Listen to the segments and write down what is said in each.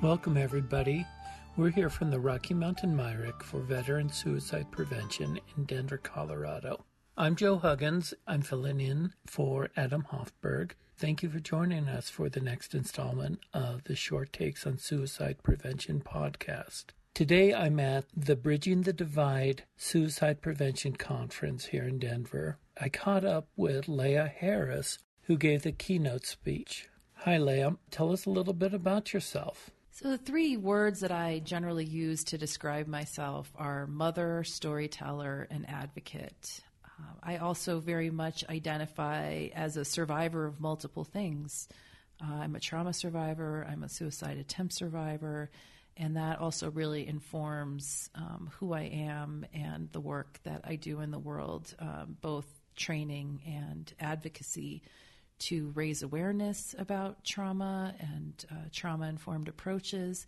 Welcome, everybody. We're here from the Rocky Mountain MIRIC for Veteran Suicide Prevention in Denver, Colorado. I'm Joe Huggins. I'm filling in for Adam Hofberg. Thank you for joining us for the next installment of the Short Takes on Suicide Prevention podcast. Today I'm at the Bridging the Divide Suicide Prevention Conference here in Denver. I caught up with Leah Harris, who gave the keynote speech. Hi, Leah. Tell us a little bit about yourself. So the three words that I generally use to describe myself are mother, storyteller, and advocate. I also very much identify as a survivor of multiple things. I'm a trauma survivor, I'm a suicide attempt survivor, and that also really informs who I am and the work that I do in the world, both training and advocacy, to raise awareness about trauma and trauma-informed approaches,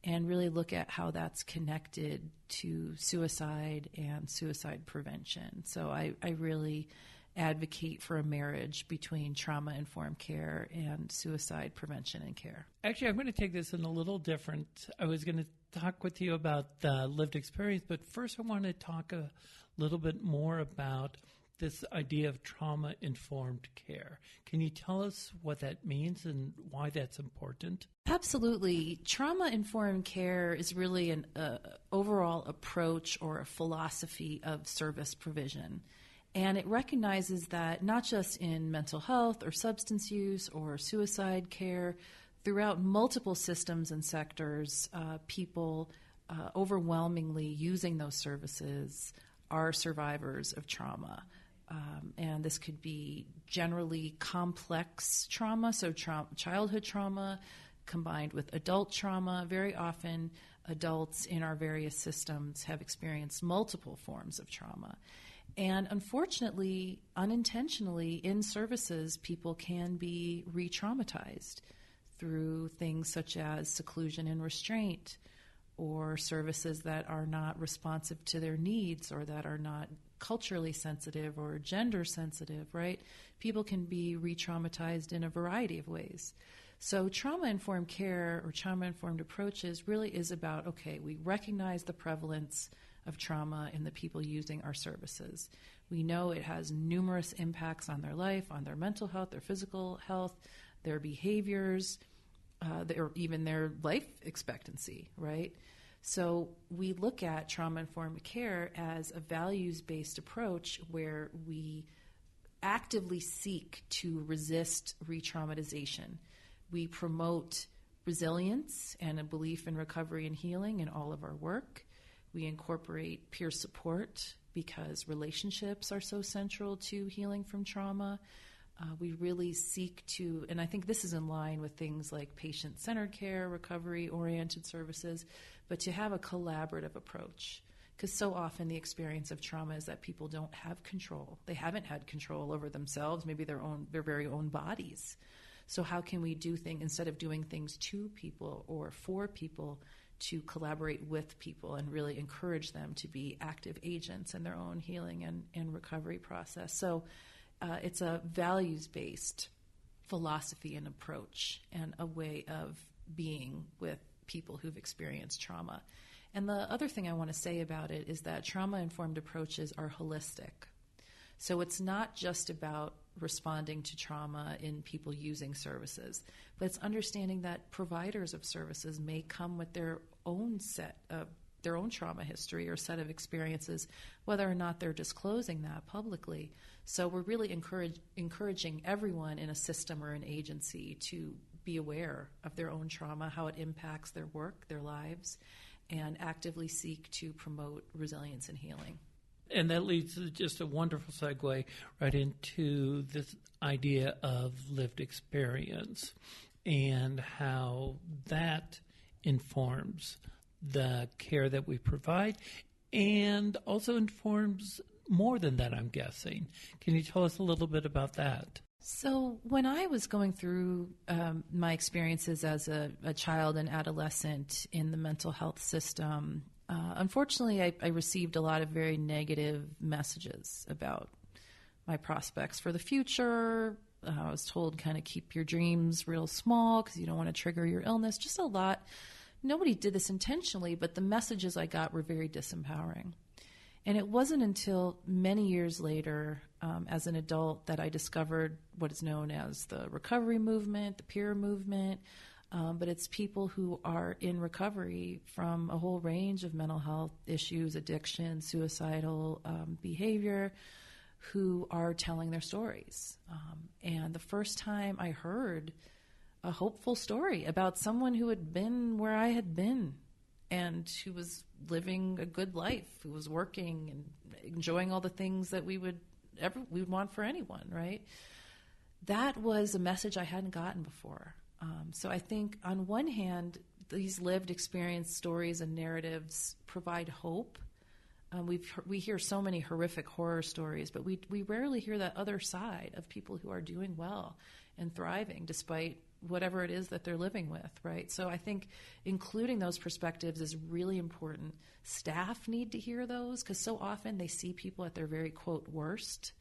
and really look at how that's connected to suicide and suicide prevention. So I really advocate for a marriage between trauma-informed care and suicide prevention and care. Actually, I'm going to take this in a little different. I was going to talk with you about the lived experience, but first I want to talk a little bit more about this idea of trauma-informed care. Can you tell us what that means and why that's important? Absolutely. Trauma-informed care is really an overall approach or a philosophy of service provision. And it recognizes that not just in mental health or substance use or suicide care, throughout multiple systems and sectors, people overwhelmingly using those services are survivors of trauma. And this could be generally complex trauma, so childhood trauma combined with adult trauma. Very often, adults in our various systems have experienced multiple forms of trauma. And unfortunately, unintentionally, in services, people can be re-traumatized through things such as seclusion and restraint, or services that are not responsive to their needs or that are not culturally sensitive or gender sensitive, right? People can be re-traumatized in a variety of ways. So trauma-informed care or trauma-informed approaches really is about, okay, we recognize the prevalence of trauma in the people using our services. We know it has numerous impacts on their life, on their mental health, their physical health, their behaviors, or even their life expectancy, right? So we look at trauma-informed care as a values-based approach where we actively seek to resist re-traumatization. We promote resilience and a belief in recovery and healing in all of our work. We incorporate peer support because relationships are so central to healing from trauma. We really seek to, and I think this is in line with things like patient-centered care, recovery-oriented services, but to have a collaborative approach. Because so often the experience of trauma is that people don't have control. They haven't had control over themselves, maybe their very own bodies. So how can we do things, instead of doing things to people or for people, to collaborate with people and really encourage them to be active agents in their own healing and recovery process. So it's a values-based philosophy and approach and a way of being with people who've experienced trauma. And the other thing I want to say about it is that trauma-informed approaches are holistic. So it's not just about responding to trauma in people using services, but it's understanding that providers of services may come with their own set of their own trauma history or set of experiences, whether or not they're disclosing that publicly. So we're really encouraging everyone in a system or an agency to be aware of their own trauma, how it impacts their work, their lives, and actively seek to promote resilience and healing. And that leads to just a wonderful segue right into this idea of lived experience and how that informs the care that we provide and also informs more than that, I'm guessing. Can you tell us a little bit about that? So when I was going through my experiences as a child and adolescent in the mental health system, unfortunately, I received a lot of very negative messages about my prospects for the future, I was told kind of keep your dreams real small because you don't want to trigger your illness. Just a lot. Nobody did this intentionally, but the messages I got were very disempowering. And it wasn't until many years later, as an adult, that I discovered what is known as the recovery movement, the peer movement. But it's people who are in recovery from a whole range of mental health issues, addiction, suicidal behavior, who are telling their stories. And the first time I heard a hopeful story about someone who had been where I had been and who was living a good life, who was working and enjoying all the things that we would want for anyone, right? That was a message I hadn't gotten before. So I think on one hand, these lived experience stories and narratives provide hope. We hear so many horrific horror stories, but we rarely hear that other side of people who are doing well and thriving despite whatever it is that they're living with, right? So I think including those perspectives is really important. Staff need to hear those because so often they see people at their very, quote, worst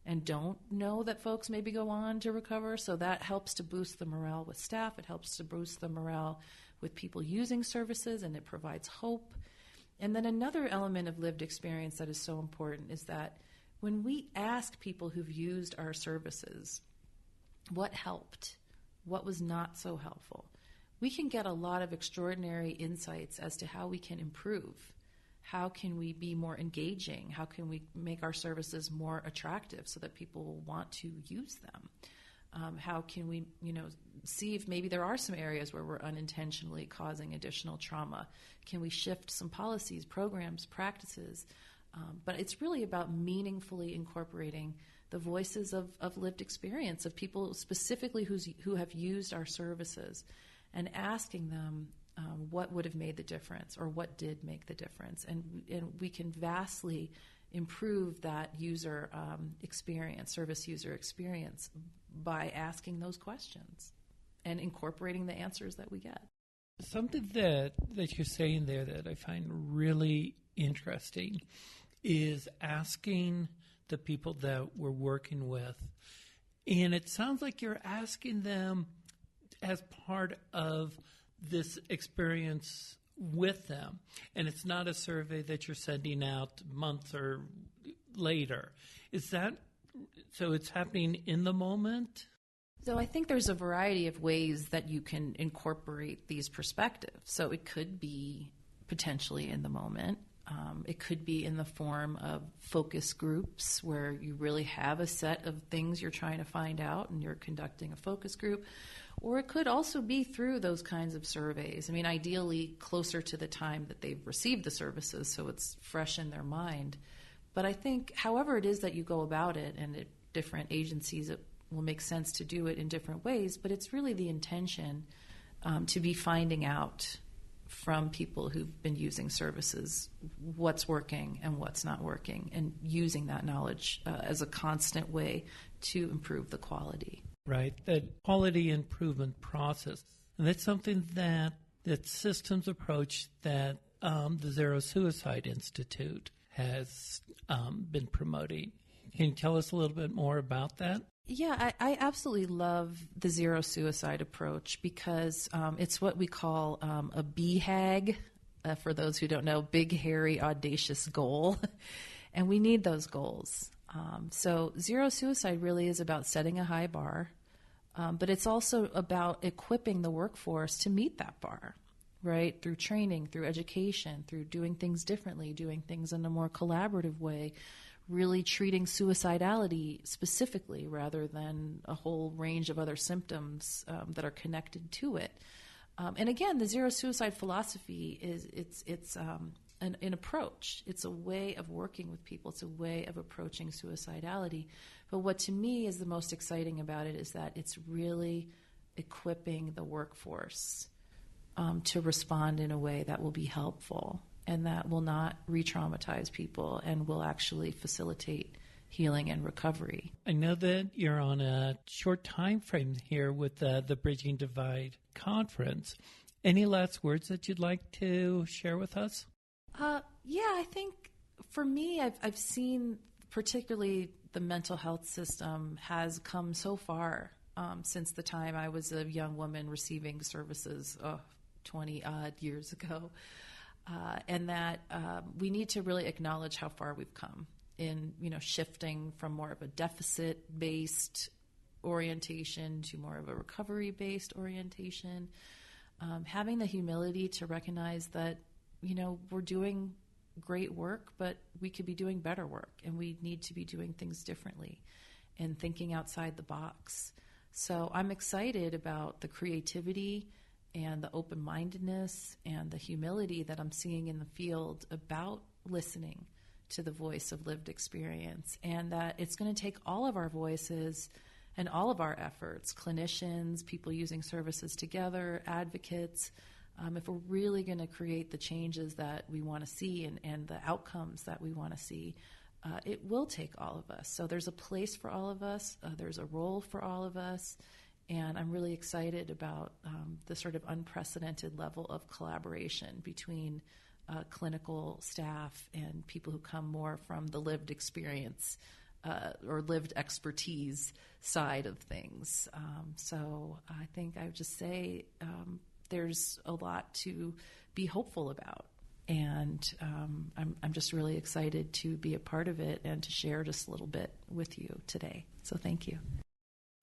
and don't know that folks maybe go on to recover. So that helps to boost the morale with staff. It helps to boost the morale with people using services, and it provides hope. And then another element of lived experience that is so important is that when we ask people who've used our services what helped, what was not so helpful, we can get a lot of extraordinary insights as to how we can improve. How can we be more engaging? How can we make our services more attractive so that people will want to use them? How can we, see if maybe there are some areas where we're unintentionally causing additional trauma? Can we shift some policies, programs, practices? But it's really about meaningfully incorporating the voices of lived experience of people specifically who have used our services and asking them what would have made the difference or what did make the difference. And we can vastly improve that user experience, service user experience, by asking those questions and incorporating the answers that we get. Something that you're saying there that I find really interesting is asking the people that we're working with, and it sounds like you're asking them as part of this experience with them, and it's not a survey that you're sending out months or later. Is that so? It's happening in the moment? So I think there's a variety of ways that you can incorporate these perspectives. So it could be potentially in the moment. It could be in the form of focus groups where you really have a set of things you're trying to find out and you're conducting a focus group. Or it could also be through those kinds of surveys. I mean, ideally closer to the time that they've received the services so it's fresh in their mind. But I think however it is that you go about it, and at different agencies it will make sense to do it in different ways, but it's really the intention to be finding out from people who've been using services what's working and what's not working, and using that knowledge as a constant way to improve the quality. Right, that quality improvement process. And that's something that systems approach that the Zero Suicide Institute has been promoting. Can you tell us a little bit more about that? Yeah, I absolutely love the zero suicide approach because it's what we call a BHAG, for those who don't know, big, hairy, audacious goal. And we need those goals. So zero suicide really is about setting a high bar, but it's also about equipping the workforce to meet that bar, right? Through training, through education, through doing things differently, doing things in a more collaborative way, really treating suicidality specifically rather than a whole range of other symptoms that are connected to it. And again, the zero suicide philosophy is an approach. It's a way of working with people. It's a way of approaching suicidality. But what to me is the most exciting about it is that it's really equipping the workforce to respond in a way that will be helpful and that will not re-traumatize people and will actually facilitate healing and recovery. I know that you're on a short time frame here with the Bridging Divide conference. Any last words that you'd like to share with us? Yeah, I think for me, I've seen particularly the mental health system has come so far since the time I was a young woman receiving services 20-odd years ago, and that we need to really acknowledge how far we've come in, shifting from more of a deficit-based orientation to more of a recovery-based orientation. Having the humility to recognize that, we're doing great work, but we could be doing better work, and we need to be doing things differently and thinking outside the box. So I'm excited about the creativity and the open-mindedness and the humility that I'm seeing in the field about listening to the voice of lived experience, and that it's going to take all of our voices and all of our efforts, clinicians, people using services together, advocates, if we're really going to create the changes that we want to see and the outcomes that we want to see, it will take all of us. So there's a place for all of us. There's a role for all of us. And I'm really excited about the sort of unprecedented level of collaboration between clinical staff and people who come more from the lived experience or lived expertise side of things. So I think I would just say there's a lot to be hopeful about. And I'm just really excited to be a part of it and to share just a little bit with you today. So thank you.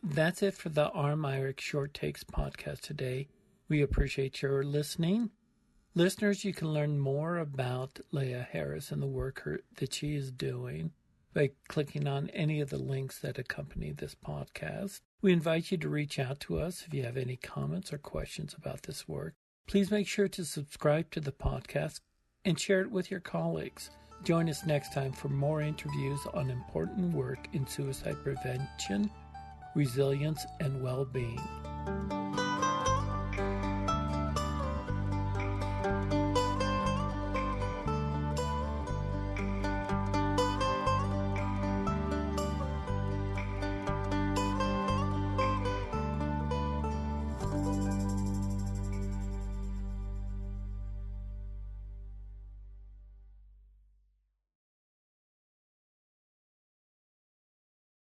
That's it for the R. Myrick Short Takes podcast today. We appreciate your listening. Listeners, you can learn more about Leah Harris and the work that she is doing by clicking on any of the links that accompany this podcast. We invite you to reach out to us if you have any comments or questions about this work. Please make sure to subscribe to the podcast and share it with your colleagues. Join us next time for more interviews on important work in suicide prevention, resilience, and well-being.